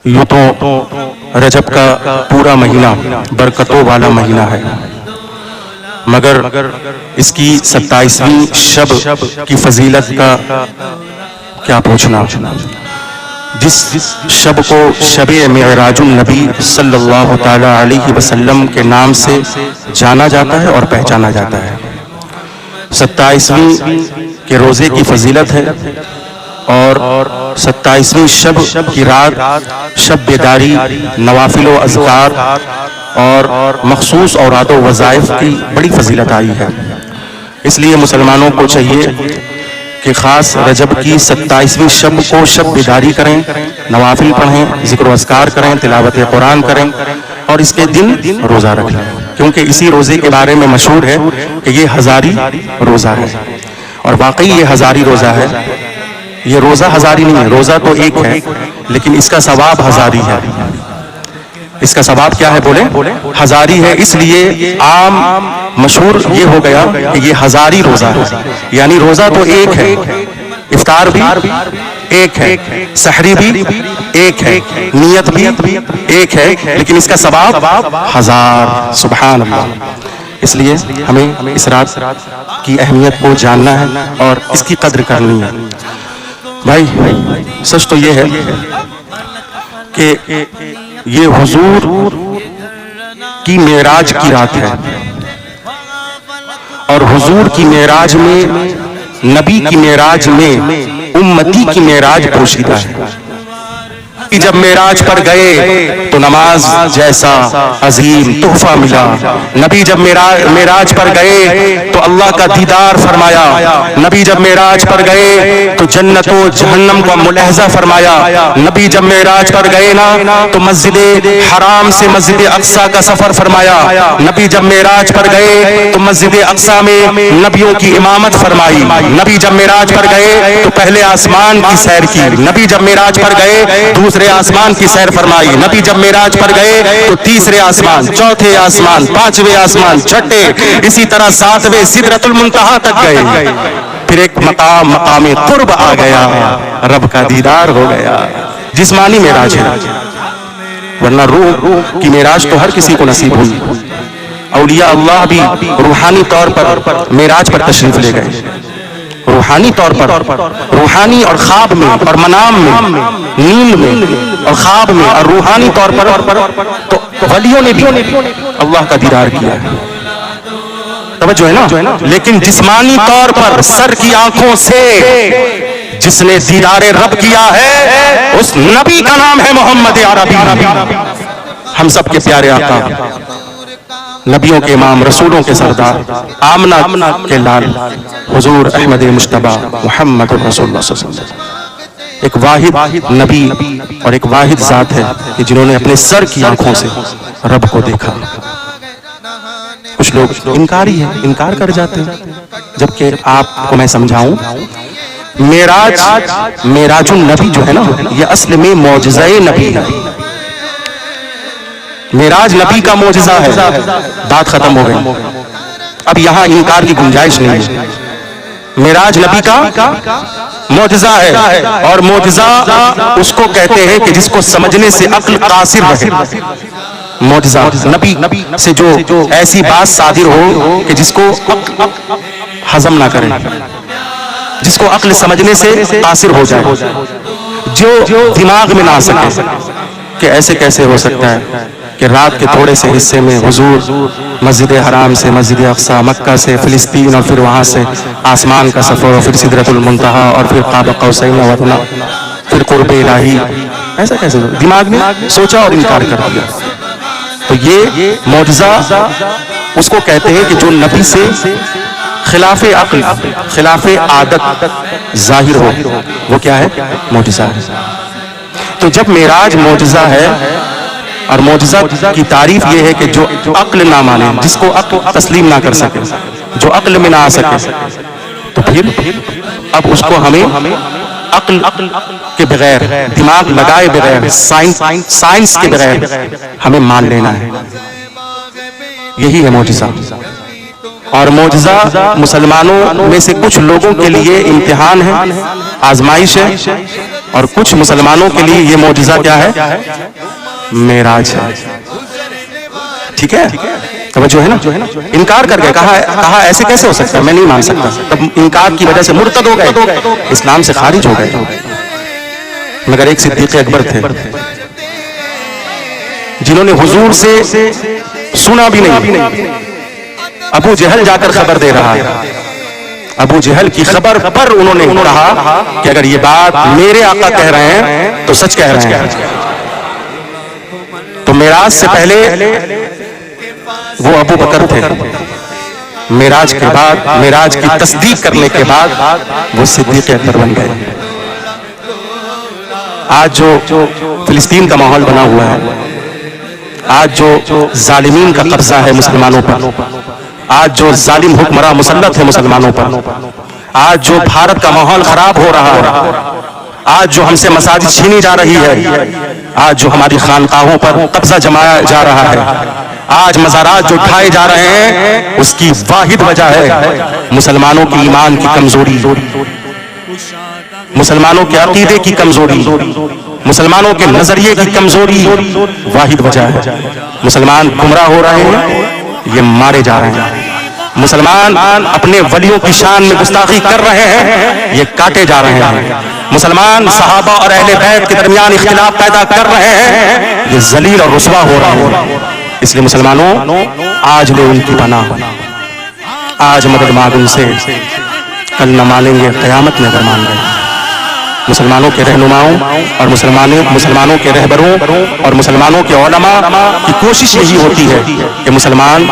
یوں تو رجب کا پورا مہینہ برکتوں والا مہینہ ہے، مگر اس کی 27ویں شب کی فضیلت کا کیا پوچھنا، جس شب کو شب معراج النبی صلی اللہ تعالی علیہ وسلم کے نام سے جانا جاتا ہے اور پہچانا جاتا ہے۔ 27ویں کے روزے کی فضیلت ہے، اور 27ویں شب کی رات شب بیداری، نوافل و اذکار اور مخصوص اوراد و وظائف کی بڑی فضیلت آئی ہے۔ اس لیے مسلمانوں کو چاہیے کہ خاص رجب کی 27ویں شب کو شب بیداری کریں، نوافل پڑھیں، ذکر و اذکار کریں، تلاوت قرآن کریں، اور اس کے دن روزہ رکھیں، کیونکہ اسی روزے کے بارے میں مشہور ہے کہ یہ ہزاری روزہ ہے، اور واقعی یہ ہزاری روزہ ہے۔ یہ روزہ ہزاری نہیں ہے، روزہ تو ایک ہے، لیکن اس کا ثواب ہزاری ہے۔ اس کا ثواب کیا ہے بولے؟ ہزاری ہے، اس لیے عام مشہور یہ ہو گیا کہ یہ ہزاری روزہ ہے، یعنی روزہ تو ایک ہے، افطار بھی ایک ہے، سحری بھی ایک ہے، نیت بھی ایک ہے، لیکن اس کا ثواب ہزار۔ سبحان اللہ۔ اس لیے ہمیں اس رات کی اہمیت کو جاننا ہے اور اس کی قدر کرنی ہے۔ بھائی سچ تو یہ ہے کہ یہ حضور کی معراج کی رات ہے، اور حضور کی معراج میں، نبی کی معراج میں امتی کی معراج پوشیدہ ہے۔ جب معراج پر گئے تو نماز جیسا عظیم تحفہ ملا، نبی جب معراج پر گئے تو اللہ کا دیدار فرمایا، نبی جب معراج پر گئے تو جنت و جہنم کا ملاحظہ فرمایا، نبی جب معراج پر گئے نا تو مسجد حرام سے مسجد اقصی کا سفر فرمایا، نبی جب معراج پر گئے تو مسجد اقصی میں نبیوں کی امامت فرمائی، نبی جب معراج پر گئے تو پہلے آسمان کی سیر کی، نبی جب معراج پر گئے دوسرے آسمان کی سیر فرمائی، نبی جب معراج پر گئے تو تیسرے آسمان، چوتھے آسمان، پانچویں آسمان، چھٹے، اسی طرح ساتویں سدرۃ المنتہا تک گئے۔ پھر ایک مقام قرب آ گیا، رب کا دیدار ہو گیا۔ جسمانی معراج ہے، ورنہ روح کی معراج تو ہر کسی کو نصیب ہوئی۔ اولیاء اللہ بھی روحانی طور پر معراج پر تشریف لے گئے، روحانی طور پر، روحانی اور خواب میں اور منام میں، نیند میں اور خواب میں اور روحانی طور پر، تو ولیوں نے بھی اللہ کا دیدار کیا ہے۔ توجہ ہے نا؟ لیکن جسمانی طور پر سر کی آنکھوں سے جس نے دیدار رب کیا ہے اس نبی کا نام ہے محمد عربی، ہم سب کے پیارے آقا، نبیوں کے امام، رسولوں کے سردار، آمنہ کے لال حضور احمد مجتبی محمد رسول اللہ صلی اللہ علیہ وسلم، ایک واحد نبی اور ایک واحد ذات ہے کہ جنہوں نے اپنے سر کی آنکھوں سے رب کو دیکھا۔ کچھ لوگ انکاری ہیں، انکار کر جاتے ہیں، جبکہ آپ کو میں سمجھاؤں، معراج النبی جو ہے نا، یہ اصل میں معجزہ نبی ہے۔ معراج نبی کا معجزہ ہے، بات ختم ہو گئی، اب یہاں انکار کی گنجائش نہیں ہے۔ معراج نبی کا معجزہ ہے، اور معجزہ اس کو کہتے ہیں کہ جس کو سمجھنے سے عقل قاصر رہے۔ معجزہ نبی سے جو ایسی بات صادر ہو کہ جس کو ہضم نہ کرے، جس کو عقل سمجھنے سے قاصر ہو جائے، جو دماغ میں نہ آ سکے کہ ایسے کیسے ہو سکتا ہے کہ رات کے تھوڑے سے حصے میں حضور مسجد حرام سے مسجد اقصی، مکہ سے فلسطین، اور پھر وہاں سے آسمان کا سفر، اور پھر سدرۃ المنتہا، اور پھر قاب قوسین و ادنیٰ، پھر قرب الہی، ایسا کیسے دماغ میں سوچا اور انکار کر دیا۔ تو یہ معجزہ اس کو کہتے ہیں کہ جو نبی سے خلاف عقل، خلاف عادت ظاہر ہو، وہ کیا ہے؟ معجزہ ہے۔ تو جب معراج معجزہ ہے، اور معجزہ کی تعریف یہ ہے کہ جو عقل نہ مانے، جس کو عقل تسلیم نہ کر سکے، جو عقل میں نہ آ سکے، تو پھر اب اس کو ہمیں عقل کے بغیر، دماغ لگائے بغیر، سائنس کے بغیر ہمیں مان لینا ہے۔ یہی ہے معجزہ۔ اور معجزہ مسلمانوں میں سے کچھ لوگوں کے لیے امتحان ہے، آزمائش ہے، اور کچھ مسلمانوں کے لیے یہ معجزہ کیا ہے؟ معراج ہے. ٹھیک ہے، توجہ ہے نا. انکار کر گئے، کہا ایسے کیسے ہو سکتا ہے، میں نہیں مان سکتا. تب انکار کی وجہ سے مرتد ہو گئے، اسلام سے خارج ہو گئے. مگر ایک صدیق اکبر تھے جنہوں نے حضور سے سنا بھی نہیں. ابو جہل جا کر خبر دے رہا ہے. ابو جہل کی خبر پر انہوں نے کہا کہ اگر یہ بات میرے آقا کہہ رہے ہیں تو سچ کہہ رہے ہیں. تو معراج سے پہلے وہ ابو بکر تھے، معراج کے بعد، معراج کی تصدیق کرنے کے بعد وہ صدیق اکبر بن گئے. آج جو فلسطین کا ماحول بنا ہوا ہے، آج جو ظالمین کا قبضہ ہے مسلمانوں پر، آج جو ظالم حکمراں مسلط ہے مسلمانوں پر، آج جو بھارت کا ماحول خراب ہو رہا ہے، آج جو ہم سے مساجد چھینی جا رہی ہے، آج جو ہماری خانقاہوں پر قبضہ جمایا جا رہا ہے، آج مزارات جو اٹھائے جا رہے ہیں، اس کی واحد وجہ ہے مسلمانوں کی ایمان کی کمزوری، مسلمانوں کے عقیدے کی کمزوری، مسلمانوں کے نظریے کی کمزوری. واحد وجہ ہے مسلمان گمراہ ہو رہے ہیں، یہ مارے جا رہے ہیں. مسلمان اپنے ولیوں کی شان میں گستاخی کر رہے ہیں، یہ کاٹے جا رہے ہیں. مسلمان صحابہ اور اہل بیت کے درمیان اختلاف پیدا کر رہے ہیں، یہ ذلیل اور رسوا ہو رہے ہیں. اس لیے مسلمانوں آج لے ان کی پناہ، آج مدد مانگ ان سے، کل نہ مانیں گے قیامت میں اگر مان گئے. مسلمانوں کے رہنماؤں اور مسلمانوں کے رہبروں اور مسلمانوں کے علماء کی کوشش یہی ہوتی ہے کہ مسلمان